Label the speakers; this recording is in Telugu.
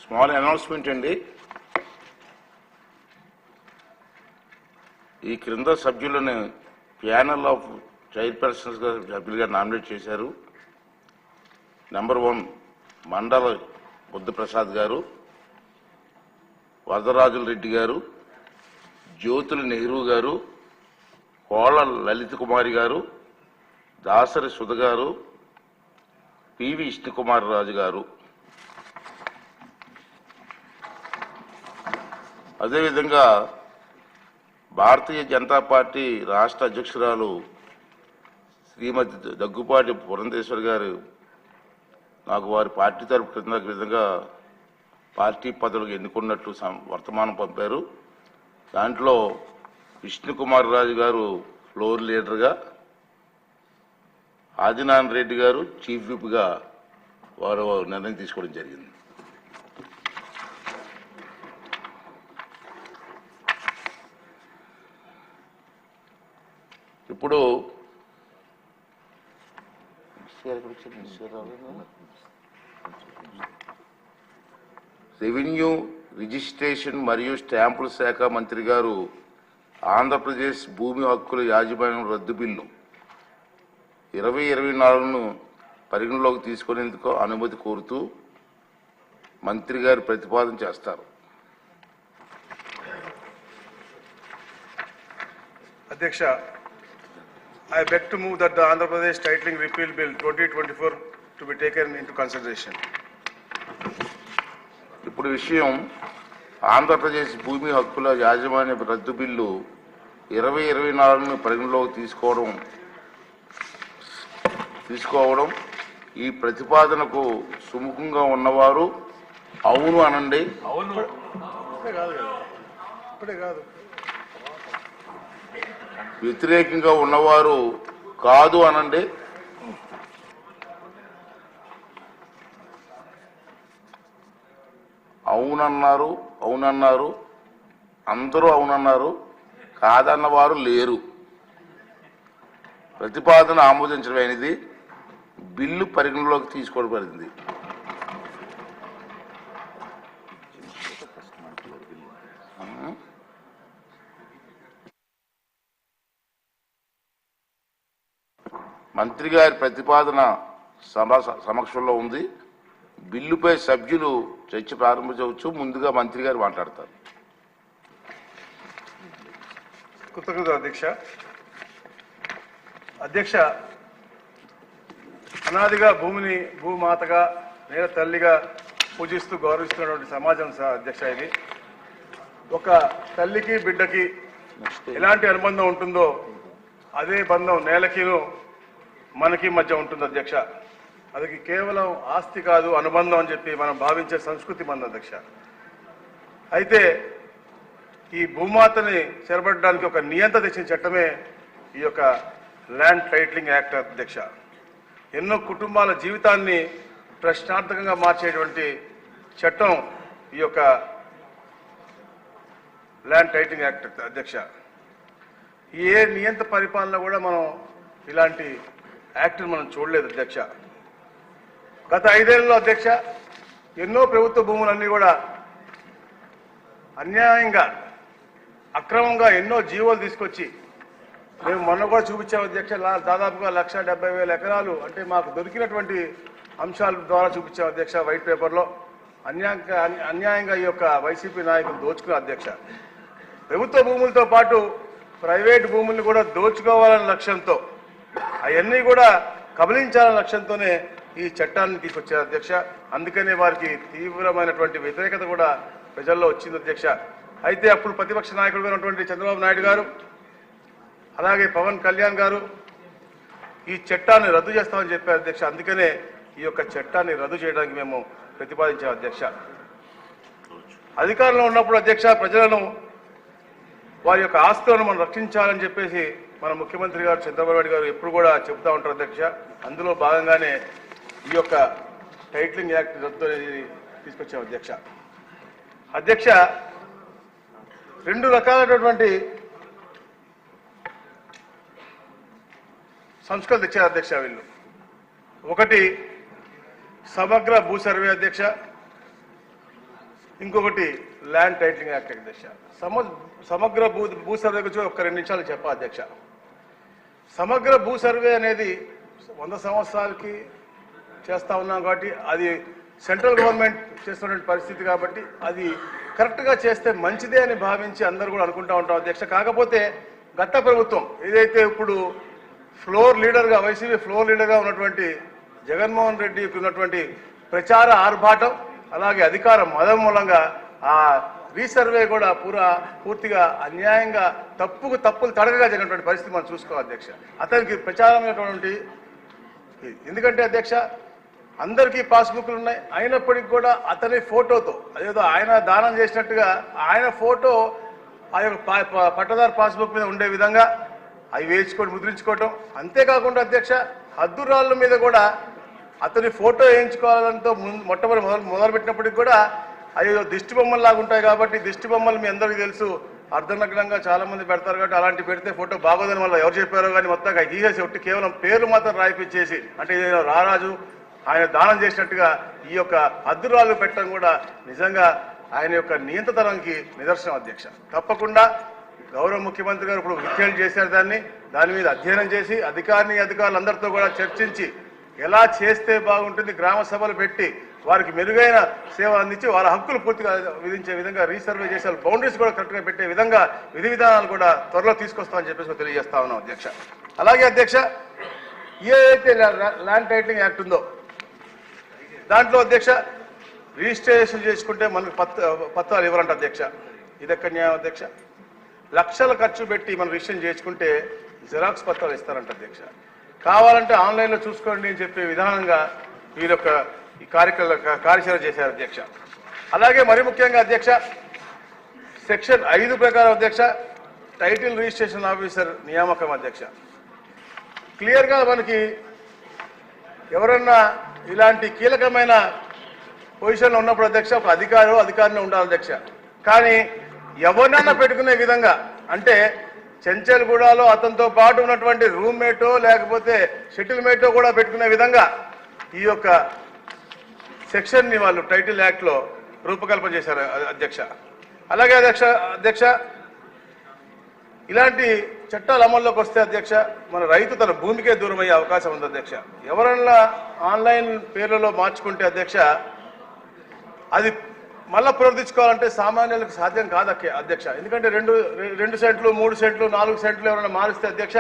Speaker 1: స్మాల్ అనౌన్స్మెంట్ అండి. ఈ క్రింద సభ్యులను ప్యానల్ ఆఫ్ చైర్పర్సన్స్ గా సభ్యులుగా నామినేట్ చేశారు. నెంబర్ 1 మండల బుద్ధప్రసాద్ గారు, వరదరాజుల రెడ్డి గారు, జ్యోతుల నెహ్రూ గారు, కోళ్ల లలిత కుమారి గారు, దాసరి సుధ గారు, పివి విష్ణుకుమార్ రాజు గారు. అదేవిధంగా భారతీయ జనతా పార్టీ రాష్ట్ర అధ్యక్షురాలు శ్రీమతి దగ్గుపాటి పురంధేశ్వరి గారు నాకు వారి పార్టీ తరపు కింద విధంగా పార్టీ పదవులకు ఎన్నుకున్నట్లు వర్తమానం పంపారు. దాంట్లో విష్ణుకుమార్ రాజు గారు ఫ్లోర్ లీడర్గా, ఆదినారాయణ రెడ్డి గారు చీఫ్ విప్గా వారు నిర్ణయం తీసుకోవడం జరిగింది. ఇప్పుడు రెవెన్యూ, రిజిస్ట్రేషన్ మరియు స్టాంపుల శాఖ మంత్రి గారు ఆంధ్రప్రదేశ్ భూమి హక్కుల యాజమాన్యం రద్దు బిల్లు 2024ను పరిగణలోకి తీసుకునేందుకు అనుమతి కోరుతూ మంత్రి గారు ప్రతిపాదన చేస్తారు.
Speaker 2: అధ్యక్ష, I beg to move that the Andhra Pradesh Titling Repeal Bill 2024 to be taken into consideration.
Speaker 1: ఇప్పుడు విషయం ఆంధ్రప్రదేశ్ భూమి హక్కుల యాజమాన్య రద్దు బిల్లు 2024ను పరిగణలోకి తీసుకోవడం ఈ ప్రతిపాదనకు సుముఖంగా ఉన్నవారు అవును అనండి. వ్యతిరేకంగా ఉన్నవారు కాదు అనండి. అవునన్నారు, అందరూ అవునన్నారు, కాదన్నవారు లేరు. ప్రతిపాదన ఆమోదించడమైనది. బిల్లు పరిగణలోకి తీసుకోబడింది. మంత్రి గారి ప్రతిపాదన సమక్షంలో ఉంది. బిల్లుపై సభ్యులు చర్చ ప్రారంభించవచ్చు. ముందుగా మంత్రి గారు మాట్లాడతారు.
Speaker 2: కృతజ్ఞతలు అధ్యక్ష. అనాదిగా భూమిని భూమాతగా, నేల తల్లిగా పూజిస్తూ గౌరవిస్తున్నటువంటి సమాజం అధ్యక్ష. ఇది ఒక తల్లికి బిడ్డకి ఎలాంటి అనుబంధం ఉంటుందో అదే బంధం నేలకిను మనకి మధ్య ఉంటుంది అధ్యక్ష. అది కేవలం ఆస్తి కాదు, అనుబంధం అని చెప్పి మనం భావించే సంస్కృతి మన అధ్యక్ష. అయితే ఈ భూమాతని చెరబట్టడానికి ఒక నియంత్రణ తెచ్చిన చట్టమే ఈ యొక్క ల్యాండ్ టైటిలింగ్ యాక్ట్ అధ్యక్ష. ఎన్నో కుటుంబాల జీవితాన్ని ప్రశ్నార్థకంగా మార్చేటువంటి చట్టం ఈ యొక్క ల్యాండ్ టైటిలింగ్ యాక్ట్ అధ్యక్ష. ఏ నియంత పరిపాలన కూడా మనం ఇలాంటి యాక్ట్ని మనం చూడలేదు అధ్యక్ష. గత 5 ఏళ్లలో అధ్యక్ష ఎన్నో ప్రభుత్వ భూములన్నీ కూడా అన్యాయంగా, అక్రమంగా ఎన్నో జీవోలు తీసుకొచ్చి మేము మొన్న కూడా చూపించాం అధ్యక్ష. దాదాపుగా 1,70,000 ఎకరాలు అంటే మాకు దొరికినటువంటి అంశాల ద్వారా చూపించాం అధ్యక్ష. వైట్ పేపర్లో అన్యాయంగా ఈ యొక్క వైసీపీ నాయకులు దోచుకున్నారు అధ్యక్ష. ప్రభుత్వ భూములతో పాటు ప్రైవేటు భూముల్ని కూడా దోచుకోవాలనే లక్ష్యంతో, అవన్నీ కూడా కబలించాలనే లక్ష్యంతోనే ఈ చట్టాన్ని తీసుకొచ్చారు అధ్యక్ష. అందుకనే వారికి తీవ్రమైనటువంటి వ్యతిరేకత కూడా ప్రజల్లో వచ్చింది అధ్యక్ష. అయితే అప్పుడు ప్రతిపక్ష నాయకుడుగా ఉన్నటువంటి చంద్రబాబు నాయుడు గారు, అలాగే పవన్ కళ్యాణ్ గారు ఈ చట్టాన్ని రద్దు చేస్తామని చెప్పారు అధ్యక్ష. అందుకనే ఈ యొక్క చట్టాన్ని రద్దు చేయడానికి మేము ప్రతిపాదించాం అధ్యక్ష. అధికారంలో ఉన్నప్పుడు అధ్యక్ష ప్రజలను, వారి యొక్క ఆస్తులను మనం రక్షించాలని చెప్పేసి మన ముఖ్యమంత్రి గారు చంద్రబాబు నాయుడు గారు ఎప్పుడు కూడా చెబుతూ ఉంటారు అధ్యక్ష. అందులో భాగంగానే ఈ యొక్క టైటిలింగ్ యాక్ట్ రద్దు అనేది తీసుకొచ్చాం అధ్యక్ష. అధ్యక్ష 2 రకాలైనటువంటి సంస్కరణ తెచ్చారు అధ్యక్ష వీళ్ళు. ఒకటి సమగ్ర భూ సర్వే అధ్యక్ష, ఇంకొకటి ల్యాండ్ టైటిలింగ్ యాక్ట్ అధ్యక్ష. సమగ్ర భూ సర్వే గురించి ఒక 2 నిమిషాలు చెప్పా అధ్యక్ష. సమగ్ర భూ సర్వే అనేది 100 సంవత్సరాలకి చేస్తా ఉన్నాం కాబట్టి అది సెంట్రల్ గవర్నమెంట్ చేస్తున్నటువంటి పరిస్థితి కాబట్టి అది కరెక్ట్గా చేస్తే మంచిదే అని భావించి అందరూ కూడా అనుకుంటా ఉంటాం అధ్యక్ష. కాకపోతే గత ప్రభుత్వం ఏదైతే ఇప్పుడు వైసీపీ ఫ్లోర్ లీడర్గా ఉన్నటువంటి జగన్మోహన్ రెడ్డికి ఉన్నటువంటి ప్రచార ఆర్భాటం అలాగే అధికార మదం మూలంగా ఆ రీసర్వే కూడా పూర్తిగా అన్యాయంగా తప్పులు తడగగా జరిగినటువంటి పరిస్థితి మనం చూసుకోవాలి అధ్యక్ష. అతనికి ప్రచారమైనటువంటి ఎందుకంటే అధ్యక్ష అందరికీ పాస్బుక్లు ఉన్నాయి, అయినప్పటికీ కూడా అతని ఫోటోతో అదేదో ఆయన దానం చేసినట్టుగా ఆయన ఫోటో ఆ యొక్క పట్టదారు పాస్బుక్ మీద ఉండే విధంగా అవి వేయించుకొని ముద్రించుకోవటం. అంతేకాకుండా అధ్యక్ష హద్దురాళ్ళ మీద కూడా అతని ఫోటో వేయించుకోవాలంతో మొదలుపెట్టినప్పటికి కూడా అవి దిష్టి బొమ్మల్లాగా ఉంటాయి కాబట్టి దిష్టి బొమ్మలు మీ అందరికీ తెలుసు అర్ధనగ్నంగా చాలా మంది పెడతారు కాబట్టి అలాంటి పెడితే ఫోటో బాగోదని వల్ల ఎవరు చెప్పారో కానీ మొత్తంగా గీసేసి ఒకటి కేవలం పేర్లు మాత్రం రాయిపించేసి అంటే ఇదేదో రారాజు ఆయన దానం చేసినట్టుగా ఈ యొక్క హద్దురాళ్ళు పెట్టడం కూడా నిజంగా ఆయన యొక్క నియంత్రణకి నిదర్శనం అధ్యక్ష. తప్పకుండా గౌరవ ముఖ్యమంత్రి గారు ఇప్పుడు విఖ్యాలు చేశారు దాని మీద అధ్యయనం చేసి అధికారులందరితో కూడా చర్చించి ఎలా చేస్తే బాగుంటుంది గ్రామ సభలు పెట్టి వారికి మెరుగైన సేవలు అందించి వాళ్ళ హక్కులు పూర్తిగా విధించే విధంగా రీసర్వే చేసే బౌండరీస్ కూడా కరెక్ట్గా పెట్టే విధంగా విధి విధానాలు కూడా త్వరలో తీసుకొస్తామని చెప్పేసి తెలియజేస్తా ఉన్నాం అధ్యక్ష. అలాగే అధ్యక్ష ఏదైతే ల్యాండ్ టైటిలింగ్ యాక్ట్ ఉందో దాంట్లో అధ్యక్ష రిజిస్ట్రేషన్ చేసుకుంటే మనకు పత్రాలు ఇవ్వరంట అధ్యక్ష. ఇదెక్కడ న్యాయం అధ్యక్ష? లక్షల ఖర్చు పెట్టి మనం రిజిస్ట్రేషన్ చేసుకుంటే జిరాక్స్ పత్రాలు ఇస్తారంట అధ్యక్ష. కావాలంటే ఆన్లైన్లో చూసుకోండి అని చెప్పే విధానంగా వీళ్ళొక ఈ కార్యచరణ చేశారు అధ్యక్ష. అలాగే మరి ముఖ్యంగా అధ్యక్ష సెక్షన్ 5 ప్రకారం అధ్యక్ష టైటిల్ రిజిస్ట్రేషన్ ఆఫీసర్ నియామకం అధ్యక్ష. క్లియర్గా మనకి ఎవరన్నా ఇలాంటి కీలకమైన పొజిషన్లో ఉన్నప్పుడు అధ్యక్ష ఒక అధికారిని ఉండాలి అధ్యక్ష. కానీ ఎవరినన్నా పెట్టుకునే విధంగా అంటే చెంచల్గూడలో అతనితో పాటు ఉన్నటువంటి రూమ్మేటో లేకపోతే షటిల్మేటో కూడా పెట్టుకునే విధంగా ఈ యొక్క సెక్షన్ని వాళ్ళు టైటిల్ యాక్ట్లో రూపకల్పన చేశారు అధ్యక్ష. అలాగే అధ్యక్ష ఇలాంటి చట్టాలు అమల్లోకి వస్తే అధ్యక్ష మన రైతు తన భూమికే దూరం అయ్యే అవకాశం ఉంది అధ్యక్ష. ఎవరన్నా ఆన్లైన్ పేర్లలో మార్చుకుంటే అధ్యక్ష అది మళ్ళా పునరుద్ధరించుకోవాలంటే సామాన్యులకు సాధ్యం కాదు అధ్యక్ష. ఎందుకంటే 2 సెంట్లు 3 సెంట్లు 4 సెంట్లు ఎవరైనా మారిస్తే అధ్యక్ష